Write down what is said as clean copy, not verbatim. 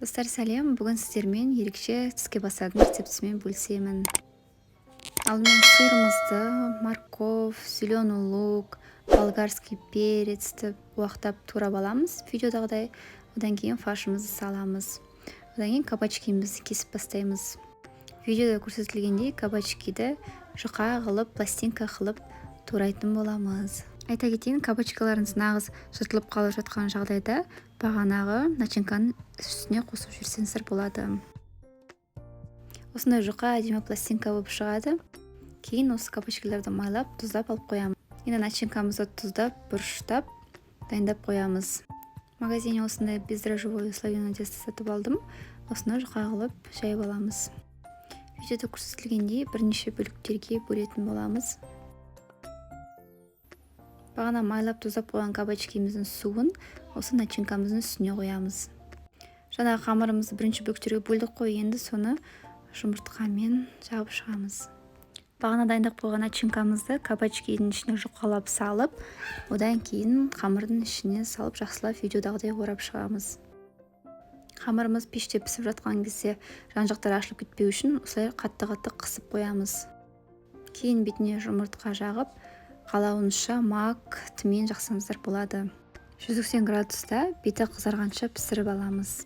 Достар, сәлем. Бүгін сіздермен ерекше тіске басатын рецептісімен бөлісемін. Алдымен сырымызды, морковь, зеленый лук, болгарский перецті уақтап турап аламыз видеодағыдай. Одан кейін фаршымызды саламыз. Одан кейін кабачкимізді кесіп бастаймыз. Видеода көрсетілгендей кабачкиді жұқа қылып, пластинка қылып турайтын боламыз. Айта кетейін, кабачкаларыңыз нағыз жыртылып қалып жатқан жағдайда бағанағы начинканың үстіне қосып жіберсеңіздер болады. Осындай жұқа әдемі пластинка болып шығады. Кейін осы кабачкаларды майлап, тұздап алып қоямыз. Енді начинкамызды тұздап, бұрыштап, дайындап қоямыз. Магазинде осындай бездрожжевой слоеный тесто сатып алдым. Осыны жұқа қылып жайып аламыз. Видеода көрсетілгендей бірнеше бөліктерге бөлетін боламыз. Бағана майлап тұздап қойған кабачкиміздің суын осы начинкамыздың үстіне қоямыз. Жаңағы қамырымызды бірінші бөліктерге бөлдік қой, енді соны жұмыртқамен жабып шығамыз. Бағана дайындап қойған начинкамызды кабачкидің ішіне жұқалап салып, одан кейін қамырдың ішіне салып жақсылап видеодағыдай орап шығамыз. Қамырымыз пеште пісіп жатқан кезде жан-жақтары ашылып кетпеу үшін осылай қатты-қатты қысып қоямыз. Кейін бетіне жұмыртқа жағып, қалауыңызша мак, түмен жақсаңыздар болады. 180 градуста беті қызарғанша пісіріп аламыз.